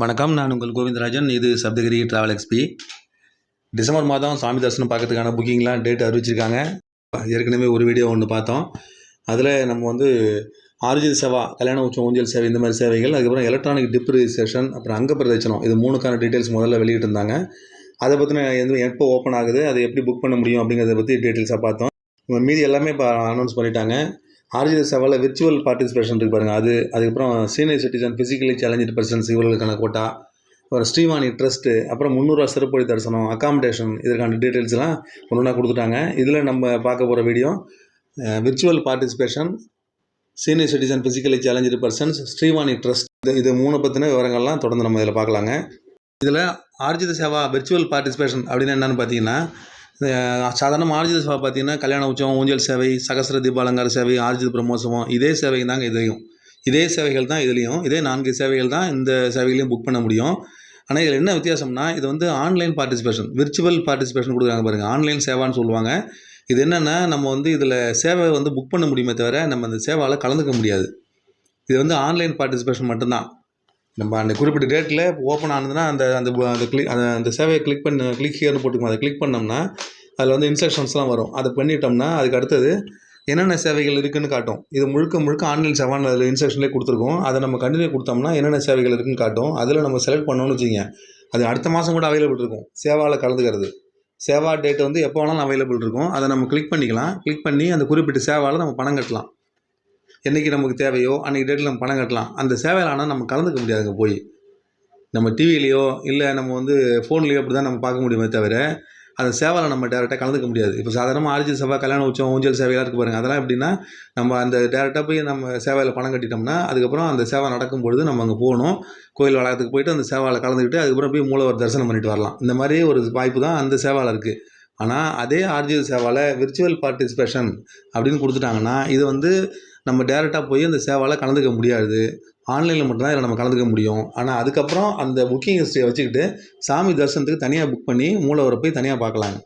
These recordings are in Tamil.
வணக்கம். நான் உங்கள் கோவிந்தராஜன். இது சப்தகிரி ட்ராவல் எக்ஸ்பி. டிசம்பர் மாதம் சாமி தரிசனம் பார்க்கறதுக்கான புக்கிங்லாம் டேட் அறிவிச்சிருக்காங்க. ஏற்கனவே ஒரு வீடியோ ஒன்று பார்த்தோம். அதில் நம்ம வந்து ஆர்ஜித சேவா, கல்யாண உற்சவம், ஊஞ்சல் சேவை, இந்த மாதிரி சேவைகள், அதுக்கப்புறம் எலக்ட்ரானிக் டிப் ரிஜிஸ்ட்ரேஷன், அப்புறம் அங்க பிரதட்சணம், இது 3க்கான டீட்டெயில்ஸ் முதல்ல வெளியிட்டிருந்தாங்க. அதை பற்றின எப்போ ஓப்பன் ஆகுது, அதை எப்படி புக் பண்ண முடியும் அப்படிங்கிறத பற்றி டீட்டெயில்ஸாக பார்த்தோம். மீதி எல்லாமே இப்போ அனௌன்ஸ் பண்ணிட்டாங்க. ஆர்ஜித சேவாவில் விர்ச்சுவல் பார்ட்டிசிபேஷன் இருக்குது பாருங்கள், அதுக்கப்புறம் senior citizen, physically challenge persons இவர்களுக்கான கோட்டா, அப்புறம் ஸ்ரீவாணி ட்ரஸ்ட்டு, அப்புறம் 300 சிறப்பு வழி தரிசனம், அகாமடேஷன், இதற்கான டீட்டெயில்ஸ்லாம் ஒன்றா கொடுத்துட்டாங்க. இதில் நம்ம பார்க்க போகிற video virtual participation, senior citizen, physically challenge persons, Srivani trust, இது 3 பற்றின விவரங்கள்லாம் தொடர்ந்து நம்ம இதில் பார்க்கலாங்க. இதில் ஆர்ஜித சேவா விர்ச்சுவல் பார்ட்டிசிபேஷன் அப்படின்னு என்னென்னு பார்த்தீங்கன்னா, சாதாரண ஆர்ஜித சேவை பார்த்தீங்கன்னா கல்யாண உற்சவம், ஊஞ்சல் சேவை, சகஸ்ர தீபாலங்கார சேவை, ஆர்ஜித பிரம்மோற்சவம், இதே சேவை தாங்க இதுலையும். இதே சேவைகள் தான் இதுலேயும். இதே 4 சேவைகள் தான் இந்த சேவைகளையும் புக் பண்ண முடியும். ஆனால் இதில் என்ன வித்தியாசம்னா, இது வந்து ஆன்லைன் பார்ட்டிசிபேஷன், விர்ச்சுவல் பார்ட்டிசிபேஷன் கொடுக்குறாங்க பாருங்கள். ஆன்லைன் சேவான்னு சொல்லுவாங்க. இது என்னென்னா, நம்ம வந்து இதில் சேவை வந்து புக் பண்ண முடியுமே தவிர நம்ம அந்த சேவாவில் கலந்துக்க முடியாது. இது வந்து ஆன்லைன் பார்ட்டிசிபேஷன் மட்டும்தான். நம்ம அந்த குறிப்பிட்ட டேட்டில் ஓப்பன் ஆனதுன்னா அந்த அந்த சேவையை கிளிக் ஹியர்னு போட்டுக்கோங்க. அதை கிளிக் பண்ணோம்னா அதில் வந்து இன்ஸ்ட்ரக்ஷன்ஸ்லாம் வரும். அதை பண்ணிட்டோம்னா அதுக்கு அடுத்தது என்னென்ன சேவைகள் இருக்குதுன்னு காட்டும். இது முழுக்க ஆன்லைன் சேவான்னு அதில் இன்ஸ்ட்ரக்ஷன்லேயே கொடுத்துருக்கோம். அதை நம்ம கண்டினியூ கொடுத்தோம்னா என்னென்ன சேவைகள் இருக்குதுன்னு காட்டும். அதில் நம்ம செலக்ட் பண்ணோன்னு வச்சுங்க, அது அடுத்த மாதம் கூட அவைலபிள் இருக்கும். சேவாவில் கலந்துக்கிறது, சேவா டேட் வந்து எப்போ வேணாலும் அவைலபிள் இருக்கும். அதை நம்ம கிளிக் பண்ணிக்கலாம். கிளிக் பண்ணி அந்த குறிப்பிட்ட சேவாவில் நம்ம பணம் கட்டலாம். என்றைக்கு நமக்கு தேவையோ அன்றைக்கி டேட்டில் நம்ம பணம் கட்டலாம். அந்த சேவையில் ஆனால் நம்ம கலந்துக்க முடியாதுங்க. போய் நம்ம டிவிலேயோ இல்லை நம்ம வந்து ஃபோன்லேயோ அப்படி தான் நம்ம பார்க்க முடியுமே தவிர அந்த சேவையில் நம்ம டேரெக்டாக கலந்துக்க முடியாது. இப்போ சாதாரணமாக ஆர்ஜித சேவை, கல்யாண உற்சவம், ஊஞ்சல் சேவையெல்லாம் இருக்குது பாருங்கள். அதெல்லாம் எப்படின்னா, நம்ம அந்த டேரெக்டாக போய் நம்ம சேவையில் பணம் கட்டிட்டோம்னா அதுக்கப்புறம் அந்த சேவை நடக்கும்பொழுது நம்ம அங்கே போகணும். கோயில் வளாகத்துக்கு போய்ட்டு அந்த சேவையில் கலந்துக்கிட்டு அதுக்கப்புறம் போய் மூலவர் தரிசனம் பண்ணிட்டு வரலாம். இந்த மாதிரி ஒரு வாய்ப்பு தான் அந்த சேவையில் இருக்குது. ஆனால் அதே ஆர்ஜித சேவாவில் விர்ச்சுவல் பார்ட்டிசிபேஷன் அப்படின்னு கொடுத்துட்டாங்கன்னா, இது வந்து நம்ம டேரெக்டாக போய் அந்த சேவாவில் கலந்துக்க முடியாது. ஆன்லைனில் மட்டும்தான் இதில் நம்ம கலந்துக்க முடியும். ஆனால் அதுக்கப்புறம் அந்த புக்கிங் ஹிஸ்ட்ரியை வச்சுக்கிட்டு சாமி தரிசனத்துக்கு தனியாக புக் பண்ணி மூலவரை போய் தனியாக பார்க்கலாங்க.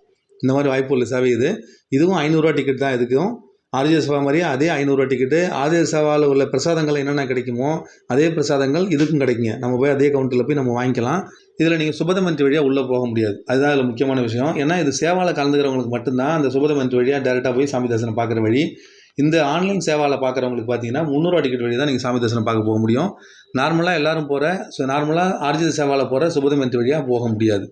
இந்த மாதிரி வாய்ப்பு உள்ள சேவை இது. இதுவும் ரூ. 500 டிக்கெட் தான். இதுக்கும் ஆர்ஜித சேவா மாதிரியே அதே ரூ. 500 டிக்கெட்டு. ஆர்ஜித சேவாவில் உள்ள பிரசாதங்கள் என்னென்ன கிடைக்குமோ அதே பிரசாதங்கள் இதுக்கும் கிடைக்குங்க. நம்ம போய் அதே கவுண்டரில் போய் நம்ம வாங்கிக்கலாம். இதில் நீங்கள் சுபதமந்திரி வழியாக உள்ளே போக முடியாது. அதுதான் இதில் முக்கியமான விஷயம். ஏன்னா இது சேவாவில் கலந்துக்கிறவங்களுக்கு மட்டும்தான் அந்த சுபதமந்திரி வழியாக டேரெக்டாக போய் சாமி தரிசனம் பார்க்குற வழி. இந்த ஆன்லைன் சேவாவில் பார்க்குறவங்களுக்கு பார்த்தீங்கன்னா ரூ. 300 டிக்கெட் வழி தான் நீங்கள் சாமி தரிசனம் பார்க்க போக முடியும். நார்மலாக எல்லோரும் போகிற நார்மலாக ஆர்ஜித சேவாவில் போகிற சுபதமந்திரி வழியாக போக முடியாது.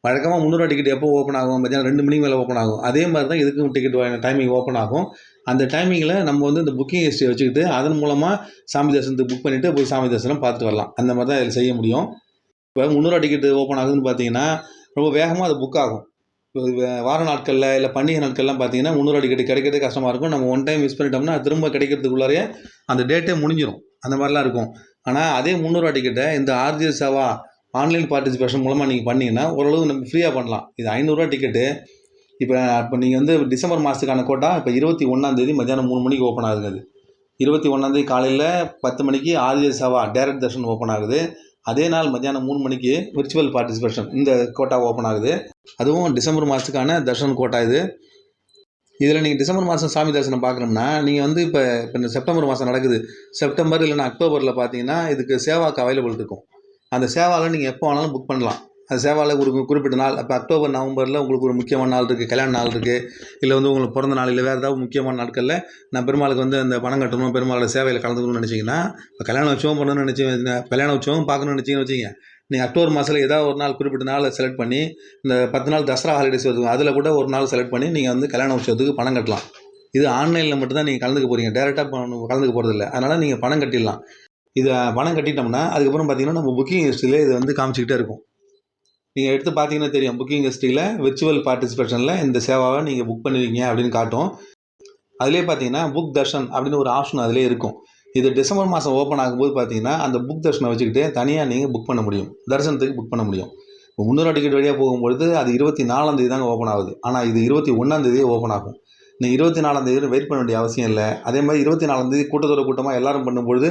வழக்கமாக ரூ. 300 டிக்கெட் எப்போ ஓப்பன் ஆகும்? மத்தியானம் 2 மணிக்கு மேலே ஓப்பன் ஆகும். அதே மாதிரி தான் இதுக்கும் டிக்கெட் டைமிங் ஓப்பன் ஆகும். அந்த டைமிங்கில் நம்ம வந்து இந்த புக்கிங் ஹிஸ்ட்ரியை வச்சுக்கிட்டு அதன் மூலமாக சாமி தரிசனத்துக்கு புக் பண்ணிவிட்டு போய் சாமி தரிசனம் பார்த்துட்டு வரலாம். அந்த மாதிரி தான் இதில் செய்ய முடியும். இப்போ ரூ. 300 டிக்கெட் ஓப்பன் ஆகுதுன்னு பார்த்தீங்கன்னா ரொம்ப வேகமாக அது புக் ஆகும். இப்போ வார நாட்களில் இல்லை பண்டிகை நாட்கள்லாம் பார்த்தீங்கன்னா ரூ. 300 டிக்கெட் கிடைக்கிறதே கஷ்டமாக இருக்கும். நம்ம ஒன் டைம் மிஸ் பண்ணிட்டோம்னா திரும்ப கிடைக்கிறதுக்குள்ளாரையே அந்த டேட்டே முடிஞ்சிடும். அந்த மாதிரிலாம் இருக்கும். ஆனால் அதே ரூ. 300 டிக்கெட்டை இந்த ஆர்ஜித சேவா ஆன்லைன் பார்ட்டிசிபேஷன் மூலமாக நீங்கள் பண்ணிங்கன்னா ஓரளவு நம்ம ஃப்ரீயாக பண்ணலாம். இது ரூ. 500 டிக்கெட்டு. இப்போ நீங்கள் வந்து டிசம்பர் மாதத்துக்கான கோட்டா இப்போ 21ஆம் மத்தியானம் 3 மணிக்கு ஓப்பன் ஆகுது. அது 21ஆம் காலையில் 10 மணிக்கு ஆர்ஜித சேவா டைரக்ட் தர்ஷன் ஓப்பன் ஆகுது. அதே நாள் மத்தியானம் 3 மணிக்கு விர்ச்சுவல் பார்ட்டிசிபேஷன் இந்த கோட்டா ஓப்பன் ஆகுது. அதுவும் டிசம்பர் மாதத்துக்கான தர்ஷன் கோட்டா இது. இதில் நீங்கள் டிசம்பர் மாதம் சாமி தரிசனம் பார்க்கணும்னா நீங்கள் வந்து இப்போ இந்த செப்டம்பர் மாதம் நடக்குது. செப்டம்பர் இல்லைன்னா அக்டோபரில் பார்த்தீங்கன்னா இதுக்கு சேவாக்கு அவைலபிள் இருக்கும். அந்த சேவாவில் நீங்கள் எப்போ வேணாலும் புக் பண்ணலாம். அந்த சேவாவில் ஒரு குறிப்பிட்ட நாள், இப்போ அக்டோபர், நவம்பரில் உங்களுக்கு ஒரு முக்கியமான நாள் இருக்குது, கல்யாண நாள் இருக்குது, இல்லை வந்து உங்களுக்கு பிறந்த நாள், இல்லை வேறு ஏதாவது முக்கியமான நாட்களில் நான் பெருமாளுக்கு வந்து அந்த பணம் கட்டணும், பெருமாளோட சேவையில் கலந்துக்கணும்னு நினச்சிங்கன்னா, இப்போ கல்யாண உற்சவம் பண்ணணும்னு கல்யாண உற்சவம் பார்க்கணும்னு நினச்சிங்கன்னு வச்சிங்க, நீங்கள் அக்டோபர் மாதத்தில் ஏதாவது ஒரு நாள் குறிப்பிட்ட நாளை செலக்ட் பண்ணி இந்த 10 நாள் தசரா ஹாலிடேஸ் வருது, அதில் கூட ஒரு நாள் செலக்ட் பண்ணி நீங்கள் வந்து கல்யாண உற்சவத்துக்கு பணம் கட்டலாம். இது ஆன்லைனில் மட்டும்தான் நீங்கள் கலந்துக்க போகிறீங்க, டேரெக்டாக கலந்துக்க போகிறதில்ல. அதனால் நீங்கள் பணம் கட்டிடலாம். இது பணம் கட்டிட்டோம்னா அதுக்கப்புறம் பார்த்தீங்கன்னா நம்ம புக்கிங் ஹிஸ்ட்ரியில் இது வந்து காமிச்சிக்கிட்டே இருக்கும். நீங்கள் எடுத்து பார்த்தீங்கன்னா தெரியும், புக்கிங் ஹிஸ்ட்ரியில் விர்ச்சுவல் பார்ட்டிசிபேஷனில் இந்த சேவாவை நீங்கள் புக் பண்ணுவீங்க அப்படின்னு காட்டும். அதிலே பார்த்தீங்கன்னா புக் தர்ஷன் அப்படின்னு ஒரு ஆப்ஷன் அதிலே இருக்கும். இது டிசம்பர் மாதம் ஓப்பன் ஆகும்போது பார்த்தீங்கன்னா அந்த புக் தர்ஷனை வச்சுக்கிட்டு தனியாக நீங்கள் புக் பண்ண முடியும், தரிசனத்துக்கு புக் பண்ண முடியும். இப்போ 300 டிக்கெட் வழியாக போகும்பொழுது அது 24ஆம் தாங்க ஓப்பன் ஆகுது. ஆனால் இது 21ஆம் ஓப்பன் ஆகும். நீங்கள் 24ஆம் வெயிட் பண்ண வேண்டிய அவசியம் இல்லை. அதே மாதிரி 24ஆம் கூட்டத்தோட கூட்டமாக எல்லோரும் பண்ணும்பொழுது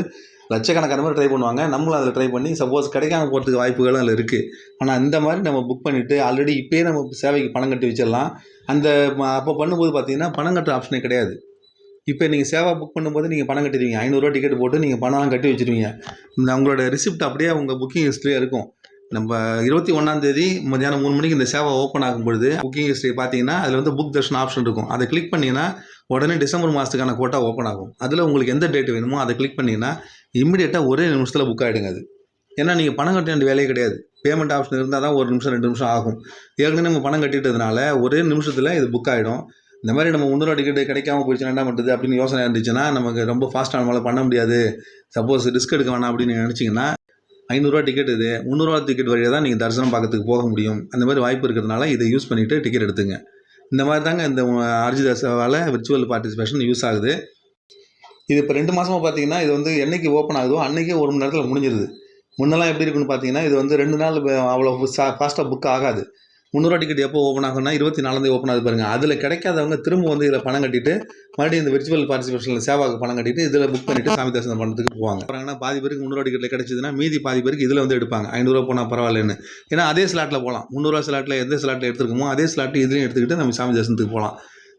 லட்சக்கணக்கான பேர் ட்ரை பண்ணுவாங்க. நம்மளும் அதில் ட்ரை பண்ணி சப்போஸ் கிடைக்காம போகிறதுக்கு வாய்ப்புகளும் அதில் இருக்குது. ஆனால் இந்த மாதிரி நம்ம புக் பண்ணிவிட்டு ஆல்ரெடி இப்போயே நம்ம சேவைக்கு பணம் கட்டி வச்சிடலாம். அந்த அப்போ பண்ணும்போது பார்த்தீங்கன்னா பணம் கட்டுற ஆப்ஷனே கிடையாது. இப்போ நீங்கள் சேவா புக் பண்ணும்போது நீங்கள் பணம் கட்டிடுவீங்க. ரூ. 500 டிக்கெட் போட்டு நீங்கள் பணம்லாம் கட்டி வச்சுருவீங்க. உங்களோட ரிசிப்ட் அப்படியே உங்கள் புக்கிங் ஹிஸ்ட்ரியே இருக்கும். நம்ம 21 மதியானம் 3 மணிக்கு இந்த சேவை ஓப்பன் ஆகும்பொழுது புக்கிங் ஹிஸ்ட்ரி பார்த்தீங்கன்னா அதில் வந்து புக் தர்ஷன் ஆப்ஷன் இருக்கும். அதை கிளிக் பண்ணிங்கன்னா உடனே டிசம்பர் மாதத்துக்கான கோட்டா ஓப்பன் ஆகும். அதில் உங்களுக்கு எந்த டேட் வேணுமோ அதை கிளிக் பண்ணிங்கன்னா இம்மிடியேட்டாக ஒரே நிமிஷத்தில் புக் ஆகிடுங்க அது. ஏன்னா நீங்கள் பணம் கட்ட வேண்டிய வேலையே கிடையாது. பேமெண்ட் ஆப்ஷன் இருந்தால் தான் 1 நிமிஷம் 2 நிமிஷம் ஆகும். ஏற்கனவே நம்ம பணம் கட்டிட்டதுனால ஒரே நிமிஷத்தில் இது புக் ஆகிடும். இந்த மாதிரி நம்ம 300 டிக்கெட் கிடைக்காம போயிடுச்சுன்னா என்ன பண்ணுறது அப்படின்னு யோசனை இருந்துச்சுன்னா நமக்கு ரொம்ப ஃபாஸ்ட்டாக நம்மளால் பண்ண முடியாது, சப்போஸ் ரிஸ்க் எடுக்க வேணாம் அப்படின்னு நினச்சிங்கன்னா ரூ. 500 டிக்கெட் இது 300 டிக்கெட் வழியாக தான் நீங்கள் தரிசனம் பார்க்கறதுக்கு போக முடியும். அந்த மாதிரி வாய்ப்பு இருக்கிறதுனால இதை யூஸ் பண்ணிவிட்டு டிக்கெட் எடுத்துங்க. இந்த மாதிரி தாங்க இந்த ஆர்ஜி தர்ஷனாவால் விர்ச்சுவல் பார்ட்டிசிபேஷன் யூஸ் ஆகுது. இது இப்போ 2 மாதமாக பார்த்தீங்கன்னா இது வந்து என்றைக்கு ஓப்பன் ஆகுதோ அன்றைக்கே 1 மணி நேரத்தில் முடிஞ்சிருது. முன்னெல்லாம் எப்படி இருக்குன்னு பார்த்தீங்கன்னா இது வந்து 2 நாள் அவ்வளோ ஃபாஸ்ட்டாக புக் ஆகாது. 300 டிக்கெட் எப்போ ஓப்பன் ஆகும்னா 24 ஓப்பன் ஆகுது பாருங்கள். அதில் கிடைக்காதவங்க திரும்ப வந்து இதில் பணம் கட்டிட்டு மறுபடியும் இந்த விர்ச்சுவல் பார்ட்டிசிபேஷனில் சேவாக்கு பணம் கட்டிட்டு இதில் புக் பண்ணிவிட்டு சாமி தரிசனம் பண்ணுறதுக்கு போவாங்க. அப்புறம் பாதி பேருக்கு 300 டிக்கெட்டில் கிடைச்சதுன்னா மீதி பாதி பேருக்கு இதில் வந்து எடுப்பாங்க. ரூ. 500 போனால் பரவாயில்லன்னு. ஏன்னா அதே ஸ்லாட்டில் போகலாம். 300 ஸ்லாட்டில் எந்த ஸ்லாட்டில் எடுத்துருக்கோமோ அதே ஸ்லாட்டு இதுலையும் எடுத்துக்கிட்டு நம்ம சாமி தரிசனத்துக்கு போகலாம்.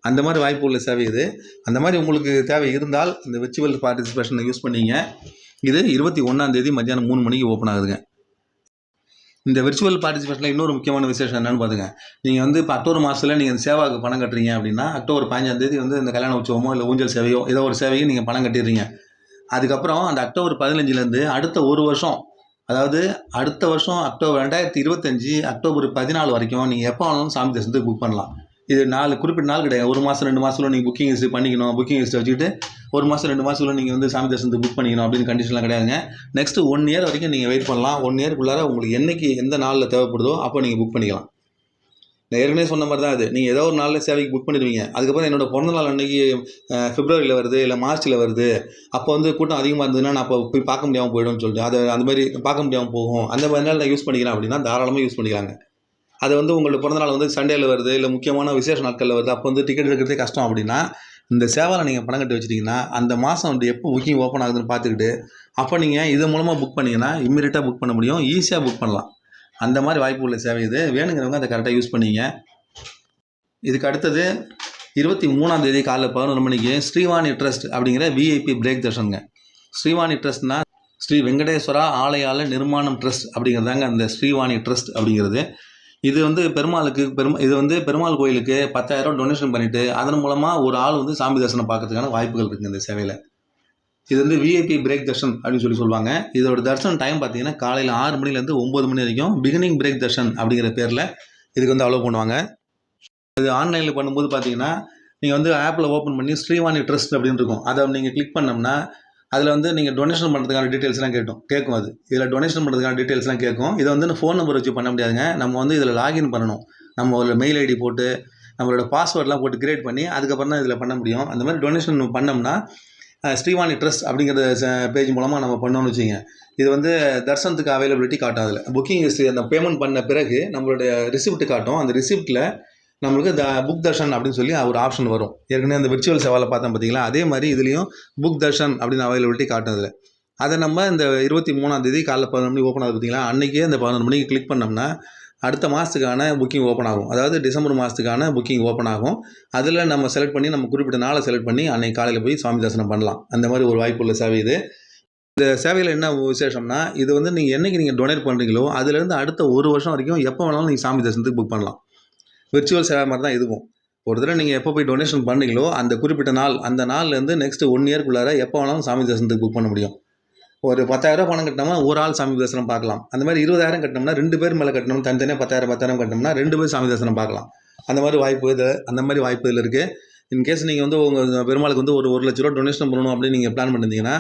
அந்த மாதிரி வாய்ப்பு உள்ள சேவை இது. அந்த மாதிரி உங்களுக்கு தேவை இருந்தால் இந்த விர்ச்சுவல் பார்ட்டிசிபேஷனை யூஸ் பண்ணிங்க. இது 21 மத்தியானம் 3 மணிக்கு ஓப்பன் ஆகுதுங்க. இந்த விர்ச்சுவல் பார்ட்டிசிபேஷனில் இன்னொரு முக்கியமான விசேஷம் என்னென்னு பார்த்துங்க. நீங்கள் வந்து இப்போ அக்டோபர் மாதத்தில் நீங்கள் இந்த சேவாவுக்கு பணம் கட்டுறீங்க அப்படின்னா அக்டோபர் 15 வந்து இந்த கல்யாண உற்சவமோ இல்லை ஊஞ்சல் சேவையோ ஏதோ ஒரு சேவையை நீங்கள் பணம் கட்டிடுறீங்க. அதுக்கப்புறம் அந்த அக்டோபர் 15 அடுத்த ஒரு வருஷம், அதாவது அடுத்த வருஷம் அக்டோபர் 2025 அக்டோபர் 14 வரைக்கும் நீங்கள் எப்போ வேணாலும் சாமி தரிசனத்துக்கு புக் பண்ணலாம். இது குறிப்பிட்ட நாள் கிடையாது. 1 மாதம் 2 மாதத்தில் நீங்கள் புக்கிங் ஹிஸ்ட்ரி பண்ணிக்கணும். புக்கிங் ஹிஸ்ட்ரி வச்சுக்கிட்டு 1 மாதம் 2 மாதத்தில் நீங்கள் வந்து சாமி தரிசனத்துக்கு புக் பண்ணிக்கணும் அப்படின்னு கண்டிஷன்லாம் கிடையாதுங்க. நெக்ஸ்ட்டு 1 இயர் வரைக்கும் நீங்கள் வெயிட் பண்ணலாம். 1 இயர்க்குள்ளார உங்களுக்கு என்றைக்கு எந்த நாளில் தேவைப்படுதோ அப்போ நீங்கள் புக் பண்ணிக்கலாம். நான் ஏற்கனவே சொன்ன மாதிரி தான் அது. நீங்கள் ஏதோ ஒரு நாளில் சேவைக்கு புக் பண்ணிடுவீங்க. அதுக்கப்புறம் என்னோட பிறந்தநாள் அன்றைக்கி பிப்ரவரியில் வருது இல்லை மார்ச்சில் வருது, அப்போ வந்து கூட்டம் அதிகமாக இருந்ததுன்னா நான் அப்போ போய் பார்க்க முடியாமல் போய்டும்னு சொல்லிட்டு அதை அந்த மாதிரி பார்க்க முடியாமல் போகும். அந்த மாதிரி நாள் நான் யூஸ் பண்ணிக்கிறேன் அப்படின்னா தாராளமாக யூஸ் பண்ணிக்கலாங்க. அது வந்து உங்களோட பிறந்தநாள் வந்து சண்டேயில் வருது இல்லை முக்கியமான விசேஷ நாட்களில் வருது, அப்போ வந்து டிக்கெட் எடுக்கிறதே கஷ்டம் அப்படின்னா இந்த சேவையில் நீங்கள் பணம் கட்டி வச்சிட்டிங்கன்னா அந்த மாதம் வந்து எப்போ புக்கிங் ஓப்பன் ஆகுதுன்னு பார்த்துக்கிட்டு அப்போ நீங்கள் இது மூலமாக புக் பண்ணிங்கன்னா இம்மீடியட்டாக புக் பண்ண முடியும், ஈஸியாக புக் பண்ணலாம். அந்த மாதிரி வாய்ப்பு உள்ள சேவை இது. வேணுங்கிறவங்க அதை கரெக்டாக யூஸ் பண்ணிங்க. இதுக்கு அடுத்தது 23 காலைல 11 மணிக்கு ஸ்ரீவாணி ட்ரஸ்ட் அப்படிங்கிற விஐபி பிரேக் தர்ஷனுங்க. ஸ்ரீவாணி ட்ரஸ்ட்னா ஸ்ரீ வெங்கடேஸ்வரா ஆலயால நிர்மாணம் ட்ரஸ்ட் அப்படிங்கிறதாங்க அந்த ஸ்ரீவாணி ட்ரஸ்ட் அப்படிங்கிறது. இது வந்து இது வந்து பெருமாள் கோயிலுக்கு 10,000 டொனேஷன் பண்ணிவிட்டு அதன் மூலமாக ஒரு ஆள் வந்து சாமி தரிசனம் பார்க்கறதுக்கான வாய்ப்புகள் இருக்குங்க இந்த சேவையில். இது வந்து விஐபி பிரேக் தர்ஷன் அப்படின்னு சொல்லுவாங்க. இதோட தர்ஷன் டைம் பார்த்தீங்கன்னா காலையில் 6 மணிலேருந்து 9 மணி வரைக்கும் பிகினிங் பிரேக் தர்ஷன் அப்படிங்கிற பேரில் இதுக்கு வந்து அலோவ் பண்ணுவாங்க. இது ஆன்லைனில் பண்ணும்போது பார்த்தீங்கன்னா நீங்கள் வந்து ஆப்பில் ஓப்பன் பண்ணி ஸ்ரீவாணி ட்ரஸ்ட் அப்படின்னு இருக்கும். அதை நீங்கள் கிளிக் பண்ணோம்னா அதில் வந்து நீங்கள் டொனேஷன் பண்ணுறதுக்கான டீட்டெயில்ஸ்லாம் கேட்கும். அது இதில் டொனேஷன் பண்ணுறதுக்கான டீட்டெயில்ஸ்லாம் கேட்கும். இதை வந்து ஃபோன் நம்பர் வச்சு பண்ண முடியாதுங்க. நம்ம வந்து இதில் லாகின் பண்ணணும். நம்ம ஒரு மெயில் ஐடி போட்டு நம்மளோட பாஸ்வேர்ட்லாம் போட்டு கிரியேட் பண்ணி அதுக்கப்புறம் தான் இதில் பண்ண முடியும். அந்த மாதிரி டொனேஷன் பண்ணோம்னா ஸ்ரீவாணி ட்ரஸ்ட் அப்படிங்கிற பேஜ் மூலமாக நம்ம பண்ணோம்னு வச்சுங்க. இது வந்து தர்சனத்துக்கு அவைலபிலிட்டி காட்டும். அதில் புக்கிங் ஹிஸ்ட்ரி அந்த பேமெண்ட் பண்ண பிறகு நம்மளுடைய ரிசிப்ட் காட்டும். அந்த ரிசிப்ட்டில் நம்மளுக்கு புக் தர்ஷன் அப்படின்னு சொல்லி ஒரு ஆப்ஷன் வரும். ஏற்கனவே அந்த விர்ச்சுவல் சேவையில் பார்த்தோம் பார்த்தீங்களா, அதே மாதிரி இதுலேயும் புக் தர்ஷன் அப்படின்னு அவைலபிலிட்டி காட்டும். அதில் அதை நம்ம இந்த 23 காலைல 11 மணிக்கு ஓப்பன் ஆகுது பார்த்தீங்களா, அன்றைக்கே இந்த 11 மணிக்கு கிளிக் பண்ணோம்னா அடுத்த மாதத்துக்கான புக்கிங் ஓப்பன் ஆகும். அதாவது டிசம்பர் மாதத்துக்கான புக்கிங் ஓப்பன் ஆகும். அதில் நம்ம செலக்ட் பண்ணி நம்ம குறிப்பிட்ட நாளை செலக்ட் பண்ணி அன்றைக்கி காலையில் போய் சாமி தரிசனம் பண்ணலாம். அந்த மாதிரி ஒரு வாய்ப்பு உள்ள சேவை இது. இந்த சேவையில் என்ன விசேஷம்னா இது வந்து நீங்கள் என்றைக்கு நீங்கள் டொனேட் பண்ணுறீங்களோ அதுலேருந்து அடுத்த ஒரு வருஷம் வரைக்கும் எப்போ வேணாலும் நீங்கள் சாமி தரிசனத்துக்கு புக் பண்ணலாம். விர்ச்சுவல் சேவை மாதிரி தான் இதுவும். ஒரு தடவை நீங்கள் எப்போ போய் டொனேஷன் பண்ணீங்களோ அந்த குறிப்பிட்ட நாள், அந்த நாள்லேருந்து நெக்ஸ்ட்டு 1 இயர்க்குள்ளார எப்போ வேணாலும் சாமி தரிசனத்துக்கு புக் பண்ண முடியும். ஒரு 10,000 பணம் கட்டினோம்னா ஒரு ஆள் சாமி தரிசனம் பார்க்கலாம். அந்த மாதிரி 20,000 கட்டினோம்னா 2 பேர் மேலே கட்டணும். தனித்தனியாக 10,000 கட்டினோம்னா 2 பேர் சாமி தரிசனம் பார்க்கலாம். அந்த மாதிரி வாய்ப்பு இதில் இருக்குது. இன்கேஸ் நீங்கள் வந்து உங்கள் பெருமாளுக்கு வந்து ஒரு 1 லட்ச ரூபா டொனேஷன் பண்ணணும் அப்படின்னு நீங்கள் பிளான் பண்ணியிருந்தீங்கன்னா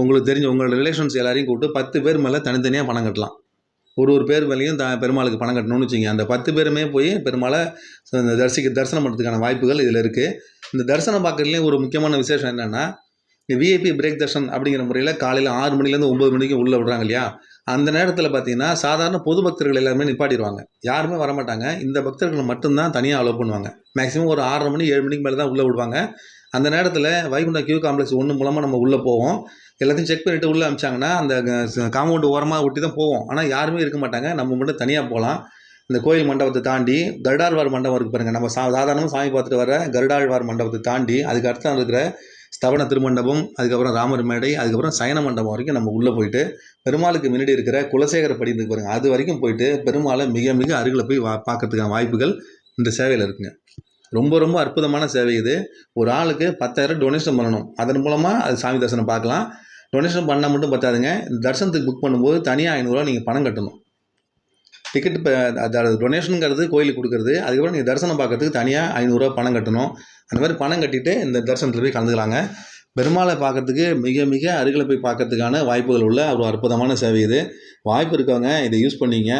உங்களுக்கு தெரிஞ்ச உங்களோட ரிலேஷன்ஸ் எல்லாரையும் கூப்பிட்டு 10 பேர் மேலே தனித்தனியாக பணம் கட்டலாம். ஒரு பேர் மேலேயும் பெருமாளுக்கு பணம் கட்டணும்னு வச்சுங்க. அந்த 10 பேருமே போய் பெருமாளை தரிசனம் பண்ணுறதுக்கான வாய்ப்புகள் இதில் இருக்குது. இந்த தரிசனம் பார்க்கறதுலேயும் ஒரு முக்கியமான விசேஷம் என்னென்னா விஐபி பிரேக் தர்ஷன் அப்படிங்கிற முறையில் காலையில் 6 மணிலேருந்து 9 மணிக்கு உள்ளே விடுறாங்க இல்லையா, அந்த நேரத்தில் பார்த்தீங்கன்னா சாதாரண பொது பக்தர்கள் எல்லாருமே நிப்பாட்டிடுவாங்க. யாருமே வரமாட்டாங்க. இந்த பக்தர்கள் மட்டும்தான் தனியாக அலோவ் பண்ணுவாங்க. மேக்ஸிமம் ஒரு 6:30 மணி 7 மணிக்கு மேலே தான் உள்ளே விடுவாங்க. அந்த நேரத்தில் வைகுண்ட கியூ காம்ப்ளெக்ஸ் 1 மூலமாக நம்ம உள்ளே போவோம். எல்லாத்தையும் செக் பண்ணிவிட்டு உள்ளே அனுப்பிச்சாங்கன்னா அந்த காம்பவுண்டு ஓரமாக ஒட்டி தான் போவோம். ஆனால் யாருமே இருக்க மாட்டாங்க. நம்ம மட்டும் தனியாக போகலாம். இந்த கோயில் மண்டபத்தை தாண்டி கருடாழ்வார் மண்டபம் இருக்குது பாருங்கள். நம்ம சாதாரணமாக சாமி பார்த்துட்டு வர கருடாழ்வார் மண்டபத்தை தாண்டி அதுக்கு அடுத்த இருக்கிற ஸ்தவன திருமண்டபம், அதுக்கப்புறம் ராமர் மேடை, அதுக்கப்புறம் சயன மண்டபம் வரைக்கும் நம்ம உள்ளே போயிட்டு பெருமாளுக்கு முன்னாடி இருக்கிற குலசேகர படி இருக்கு பாருங்க, அது வரைக்கும் போயிட்டு பெருமாளை மிக மிக அருகில் போய் பார்க்கறதுக்கான வாய்ப்புகள் இந்த சேவையில் இருக்குங்க. ரொம்ப ரொம்ப அற்புதமான சேவை இது. ஒரு ஆளுக்கு 10,000 டொனேஷன் பண்ணணும். அதன் மூலமாக அது சாமி தரிசனம் பார்க்கலாம். டொனேஷன் பண்ணால் மட்டும் பத்தாதுங்க, தரிசனத்துக்கு புக் பண்ணும்போது தனியாக 500 ரூபா நீங்கள் பணம் கட்டணும். டிக்கெட் இப்போ அதாவது டொனேஷனுங்கிறது கோயிலுக்கு கொடுக்குறது, அதுக்கப்புறம் நீங்கள் தரிசனம் பார்க்கறதுக்கு தனியாக 500 ரூபா பணம் கட்டணும். அந்த மாதிரி பணம் கட்டிட்டு இந்த தரிசனத்தில் போய் கலந்துக்கலாங்க. பெருமாளை பார்க்கறதுக்கு மிக மிக அருகில் போய் பார்க்கறதுக்கான வாய்ப்புகள் உள்ள ஒரு அற்புதமான சேவை இது. வாய்ப்பு இருக்கவங்க இதை யூஸ் பண்ணிங்க.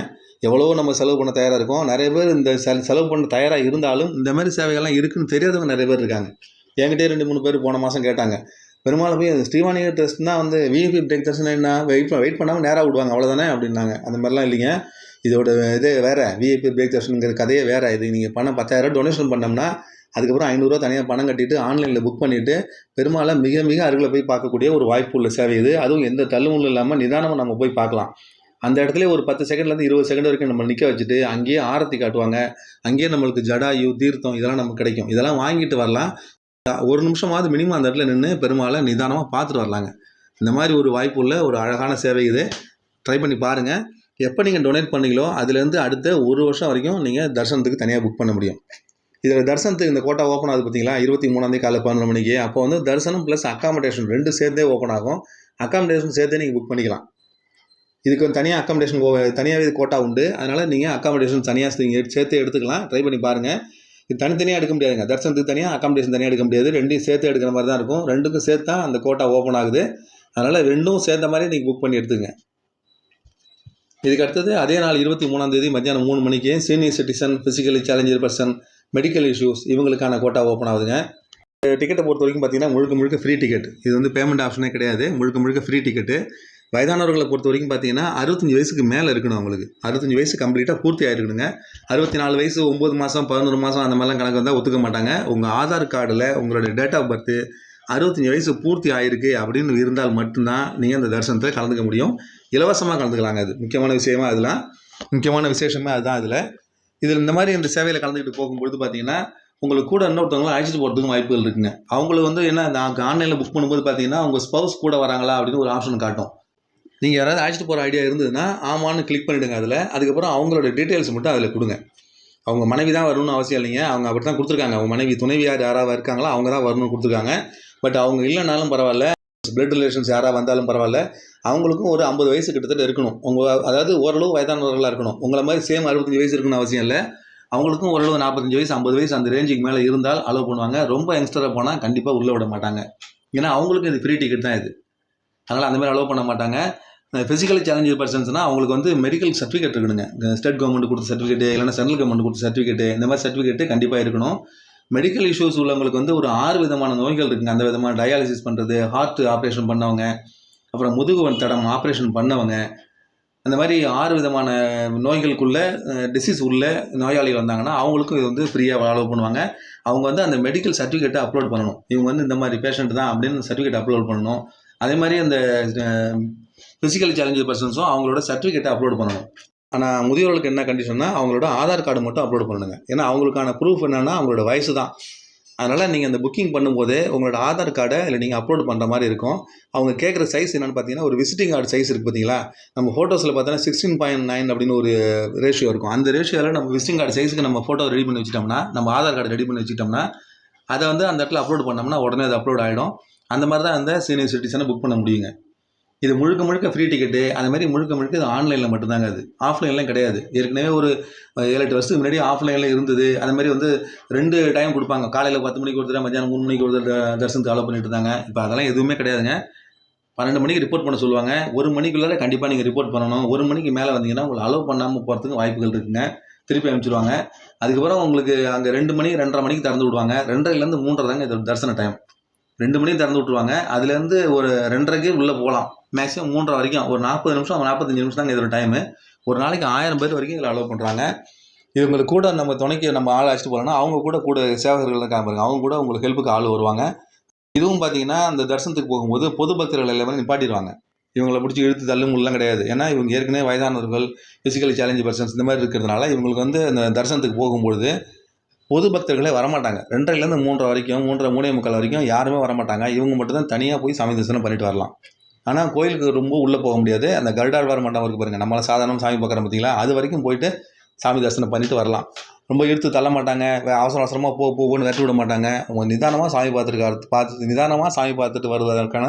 எவ்வளவோ நம்ம செலவு பண்ண தயாராக இருக்கோம். நிறைய பேர் இந்த செலவு பண்ண தயாராக இருந்தாலும் இந்த மாதிரி சேவைகள்லாம் இருக்குன்னு தெரியாதவங்க நிறைய பேர் இருக்காங்க. என்கிட்டே 2-3 பேர் போன மாதம் கேட்டாங்க, பெருமாளை போய் ஸ்ரீவாணி ட்ரஸ்ட்னா வந்து விஐபி பிரேக் தரிசனம் என்ன, வெயிட் பண்ணாமல் நேராக விடுவாங்க அவ்வளோதானே அப்படின்னாங்க. அந்த மாதிரிலாம் இல்லைங்க. இதோட இதே வேறு, விஐபி பிரேக் தரிசனங்கிற கதையே வேறு. இது நீங்கள் பணம் 10,000 டொனேஷன் பண்ணோம்னா அதுக்கப்புறம் 500 ரூபா தனியாக பணம் கட்டிட்டு ஆன்லைனில் புக் பண்ணிவிட்டு பெருமாளை மிக மிக அருகில் போய் பார்க்கக்கூடிய ஒரு வாய்ப்பு உள்ள சேவை இது. அதுவும் எந்த தள்ளுமுள்ளும் இல்லாமல் நிதானமாக நம்ம போய் பார்க்கலாம். அந்த இடத்துல ஒரு 10 செகண்ட்லேருந்து 20 செகண்ட் வரைக்கும் நம்ம நிற்க வச்சுட்டு அங்கேயே ஆரத்தி காட்டுவாங்க. அங்கேயே நம்மளுக்கு ஜடாயு, தீர்த்தம் இதெல்லாம் நமக்கு கிடைக்கும். இதெல்லாம் வாங்கிட்டு வரலாம். ஒரு நிமிஷமாவது மினிமம் அந்த இடத்துல நின்று பெருமாளை நிதானமாக பார்த்துட்டு வரலாங்க. இந்த மாதிரி ஒரு வாய்ப்பு உள்ள ஒரு அழகான சேவை இது. ட்ரை பண்ணி பாருங்கள். எப்போ நீங்கள் டொனேட் பண்ணீங்களோ அதுலேருந்து அடுத்த 1 வருஷம் வரைக்கும் நீங்கள் தரிசனத்துக்கு தனியாக புக் பண்ண முடியும். இதில் தரிசனத்துக்கு இந்த கோட்டா ஓப்பன் ஆகுது பார்த்தீங்களா, 23ஆம் காலை 11 மணிக்கு. அப்போ வந்து தரிசனம் ப்ளஸ் அக்காமடேஷன் 2 சேர்த்தே ஓப்பன் ஆகும். அக்காமடேஷன் சேர்த்தே நீங்கள் புக் பண்ணிக்கலாம். இதுக்கு வந்து தனியாக அக்காமடேஷன் தனியாகவே கோட்டா உண்டு. அதனால் நீங்கள் அக்காமடேஷன் தனியாக சேர்த்து எடுத்துக்கலாம். ட்ரை பண்ணி பாருங்கள். இது தனித்தனியாக எடுக்க முடியாதுங்க. தரிசனத்துக்கு தனியாக, அக்காமடேஷன் தனியாக எடுக்க முடியாது. 2யும் சேர்த்து எடுக்கிற மாதிரி தான் இருக்கும். 2க்கும் சேர்த்து தான் அந்த கோட்டா ஓப்பன் ஆகுது. அதனால் 2ம் சேர்த்த மாதிரி நீங்கள் புக் பண்ணி எடுத்துங்க. இதுக்கு அடுத்தது அதே நாள் 23ஆம் தேதி மத்தியானம் 3 மணிக்கு senior citizen, physically challenger person, medical issues இவங்களுக்கான கோட்டா ஓப்பன் ஆகுதுங்க. டிக்கெட்டை பொறுத்த வரைக்கும் பார்த்தீங்கன்னா முழுக்க ஃப்ரீ டிக்கெட். இது வந்து பேமெண்ட் ஆப்ஷனே கிடையாது. முழுக்க ஃப்ரீ டிக்கெட்டு. வயதானவர்களை பொறுத்த வரைக்கும் பார்த்தீங்கன்னா 65 வயசுக்கு மேலே இருக்கணும். அவங்களுக்கு 65 வயசு கம்ப்ளீட்டாக பூர்த்தி ஆகிருக்கணுங்க. 64 வயசு 9 மாதம் 11 மாதம் அந்த மாதிரிலாம் கணக்கு வந்தால் ஒத்துக்க மாட்டாங்க. உங்கள் ஆதார் கார்டில் உங்களுடைய டேட் ஆஃப் பர்த்து 65 வயசு பூர்த்தி ஆகிருக்கு அப்படின்னு இருந்தால் மட்டும்தான் நீங்கள் அந்த தரிசனத்தில் கலந்துக்க முடியும். இலவசமாக கலந்துக்கலாங்க. அது முக்கியமான விஷயமா, அதெல்லாம் முக்கியமான விசேஷமே அதுதான். இதில் இந்த மாதிரி இந்த சேவையில் கலந்துக்கிட்டு போகும்பொழுது பார்த்தீங்கன்னா உங்களுக்கு கூட இன்னொருத்தவங்களை அழைச்சிட்டு போகிறதுக்கும் வாய்ப்புகள் இருக்குங்க. அவங்களுக்கு வந்து என்ன, நான் ஆன்லைனில் புக் பண்ணும்போது பார்த்தீங்கன்னா உங்கள் ஸ்பவுஸ் கூட வராங்களா அப்படின்னு ஒரு ஆப்ஷன் காட்டும். நீங்கள் யாராவது அழைச்சிட்டு போகிற ஐடியா இருந்ததுன்னா ஆமான்னு கிளிக் பண்ணிவிடுங்க. அதுக்கப்புறம் அவங்களோட டீட்டெயில்ஸ் மட்டும் அதில் கொடுங்க. அவங்க மனைவி தான் வரணும்னு அவசியம் இல்லைங்க. அவங்க அப்படி தான் கொடுத்துருக்காங்க. அவங்க மனைவி துணைவியார் யாராவது இருக்காங்களோ அவங்க தான் வரணும்னு கொடுத்துருக்காங்க. பட் அவங்க இல்லைனாலும் பரவாயில்ல, பிளட் ரிலேஷன்ஸ் யாராவது வந்தாலும் பரவாயில்ல, அவங்களுக்கும் ஒரு 50 வயசு கிட்டத்தட்ட இருக்கணும். அதாவது ஓரளவு வயதானவர்களாக இருக்கணும். உங்களை மாதிரி சேம் 65 வயசு இருக்கணும்னு அவசியம் இல்லை. அவங்களுக்கும் ஓரளவு 45 வயசு 50 வயசு அந்த ரேஞ்சுக்கு மேலே இருந்தால் அலோவ் பண்ணுவாங்க. ரொம்ப யங்ஸ்டராக போனால் கண்டிப்பாக உள்ளே விட மாட்டாங்க. ஏன்னா அவங்களுக்கும் இது ஃப்ரீ டிக்கெட் தான் இது. அதனால் அந்த மாதிரி அலோவ் பண்ண மாட்டாங்க. ஃபிசிக்கலி சேலஞ்சர் பர்சன்ஸ்னால் அவங்களுக்கு வந்து மெடிக்கல் சர்டிஃபிகேட் இருக்கணுங்க. ஸ்டேட் கவர்மெண்ட் கொடுத்த சர்டிஃபிகேட்டு, இல்லைனா சென்ட்ரல் கவர்மெண்ட் கொடுத்த சர்டிஃபிகேட்டு, இந்த மாதிரி சர்டிஃபிகேட்டு கண்டிப்பாக இருக்கணும். மெடிக்கல் இஷ்யூஸ் உள்ளவங்களுக்கு வந்து ஒரு 6 விதமான நோய்கள் இருக்குங்க. அந்த விதமான டயாலிசிஸ் பண்ணுறது, ஹார்ட் ஆப்ரேஷன் பண்ணவங்க, அப்புறம் முதுகு தடம் ஆப்ரேஷன் பண்ணவங்க, அந்த மாதிரி 6 விதமான நோய்களுக்குள்ள டிசீஸ் உள்ள நோயாளிகள் வந்தாங்கன்னா அவங்களுக்கும் இது வந்து ஃப்ரீயாக அலோவ் பண்ணுவாங்க. அவங்க வந்து அந்த மெடிக்கல் சர்டிஃபிகேட்டை அப்லோட் பண்ணணும். இவங்க வந்து இந்த மாதிரி பேஷண்ட் தான் அப்படின்னு சர்டிஃபிகேட் அப்லோட் பண்ணணும். அதே மாதிரி அந்த ஃபிசிக்கல் சேலஞ்சர் பர்சன்ஸும் அவங்களோட சர்டிஃபிகேட்டை அப்லோட் பண்ணணும். ஆனால் முதியோர்களுக்கு என்ன கண்டிஷன்னா அவங்களோட ஆதார் கார்டு மட்டும் அப்லோட் பண்ணணுங்க. ஏன்னா அவங்களுக்கான ப்ரூஃப் என்னென்னா அவங்களோட வயசு தான். அதனால் நீங்கள் அந்த புக்கிங் பண்ணும்போதே உங்களோட ஆதார் கார்டை இல்லை நீங்கள் அப்லோட் பண்ணுற மாதிரி இருக்கும். அவங்க கேட்குற சைஸ் என்னென்னு பார்த்தீங்கன்னா ஒரு விசிட்டிங் கார்டு சைஸ் இருக்குது பார்த்தீங்களா, நம்ம ஃபோட்டோஸில் பார்த்தோன்னா 16.9 அப்படின்னு ஒரு ரேஷியோ இருக்கும். அந்த ரேஷியோவில் நம்ம விசிட்டிங் கார்டு சைஸுக்கு நம்ம ஃபோட்டோ ரெடி பண்ணி வச்சுட்டோம்னா, நம்ம ஆதார் கார்டு ரெடி பண்ணி வச்சுட்டோம்னா அதை வந்து அந்த இடத்துல அப்லோட் பண்ணோம்னா உடனே அது அப்லோட் ஆகிடும். அந்த மாதிரி தான் அந்த சீனியர் சிட்டிசனை புக் பண்ண முடியுங்க. இது முழுக்க ஃப்ரீ டிக்கெட்டு. அந்த மாதிரி முழுக்க இது ஆன்லைனில் மட்டும்தாங்க. அது ஆஃப்லைன்லாம் கிடையாது. ஏற்கனவே ஒரு 7-8 வருஷத்துக்கு முன்னாடி ஆஃப்லைனில் இருந்தது. அது மாதிரி வந்து 2 டைம் கொடுப்பாங்க. காலையில் 10 மணிக்கு ஒரு தடவை, மத்தியானம் 3 மணிக்கு ஒரு தரிசனத்துக்கு அலோவ் பண்ணிட்டு இருந்தாங்க. இப்போ அதெல்லாம் எதுவுமே கிடையாதுங்க. 12 மணிக்கு ரிப்போர்ட் பண்ண சொல்லுவாங்க. 1 மணிக்குள்ளே கண்டிப்பாக நீங்கள் ரிப்போர்ட் பண்ணணும். 1 மணிக்கு மேலே வந்தீங்கன்னா உங்களை அலோவ் பண்ணாமல் போகிறதுக்கு வாய்ப்புகள் இருக்குங்க. திருப்பி அனுப்பிச்சிடுவாங்க. அதுக்கப்புறம் உங்களுக்கு அங்கே 2 மணி 2:30 மணிக்கு திறந்து விடுவாங்க. 2:30லேருந்து 3:30 தாங்க இது தரிசன டைம். 2 மணிக்கு திறந்து விட்டுருவாங்க. அதுலேருந்து ஒரு 2:30க்கு உள்ளே போகலாம். மேக்ஸிமம் 3:30 வரைக்கும் ஒரு 40 நிமிஷம் 45 நிமிஷம் தாங்க இதோட டைமு. ஒரு நாளைக்கு 1000 பேர் வரைக்கும் இதில் அலோவ் பண்ணுறாங்க. இவங்களுக்கு கூட நம்ம துணைக்கு நம்ம ஆள் அழைச்சிட்டு போகிறோன்னா அவங்க கூட சேவகர்கள் இருக்காங்க பாருங்க, அவங்க கூட உங்களுக்கு ஹெல்ப்புக்கு ஆள் வருவாங்க. இதுவும் பார்த்தீங்கன்னா அந்த தரிசனத்துக்கு போகும்போது பொது பக்தர்கள் எல்லாமே நிப்பாட்டிடுவாங்க. இவங்களை பிடிச்சி இழுத்து தள்ளுமுல்லாம் கிடையாது. ஏன்னா இவங்க ஏற்கனவே வயதானவர்கள், ஃபிசிக்கலி சேலஞ்சு பர்சன்ஸ் இந்த மாதிரி இருக்கிறதுனால இவங்களுக்கு வந்து அந்த தரிசனத்துக்கு போகும்பொழுது பொது பக்தர்களே வரமாட்டாங்க. 2:30லேருந்து 3:30 வரைக்கும் 3:30 வரைக்கும் யாருமே வரமாட்டாங்க. இவங்க மட்டும் தான் தனியாக போய் சாமி தரிசனம் பண்ணிட்டு வரலாம். ஆனால் கோயிலுக்கு ரொம்ப உள்ளே போக முடியாது. அந்த கருடாழ்வார் மண்டபம் இருக்குது பாருங்கள், நம்மளை சாதாரண சாமி பார்க்குறோம் பார்த்தீங்களா, அது வரைக்கும் போயிட்டு சாமி தரிசனம் பண்ணிட்டு வரலாம். ரொம்ப இழுத்து தள்ள மாட்டாங்க, அவசர அவசரமாக போன்னு விரட்டி விட மாட்டாங்க. அவங்க நிதானமாக சாமி பார்த்துட்டு வருவதற்கான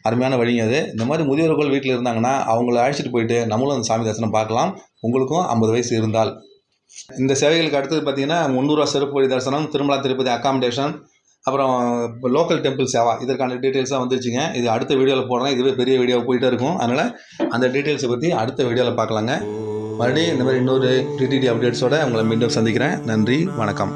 அருமையான வழிங்க அது. இந்த மாதிரி முதியோர்கள் வீட்டில் இருந்தாங்கன்னா அவங்கள அழைச்சிட்டு போயிட்டு நம்மளும் அந்த சாமி தரிசனம் பார்க்கலாம், உங்களுக்கும் 50 வயசு இருந்தால். இந்த சேவைகளுக்கு அடுத்தது பார்த்தீங்கன்னா 300 ரூபா சிறப்பு வழி தரிசனம், திருமலா திருப்பதி அக்காமடேஷன், அப்புறம் லோக்கல் டெம்பிள் சேவா, இதற்கான டீட்டெயில்ஸாக வந்துருச்சுங்க. இது அடுத்த வீடியோவில் போடுறேன். இதுவே பெரிய வீடியோ போயிட்டே இருக்கும். அதனால் அந்த டீட்டெயில்ஸை பற்றி அடுத்த வீடியோவில் பார்க்கலாங்க. மறுபடியும் இந்த மாதிரி இன்னொரு டிடிடி அப்டேட்ஸோடு உங்களை மீண்டும் சந்திக்கிறேன். நன்றி, வணக்கம்.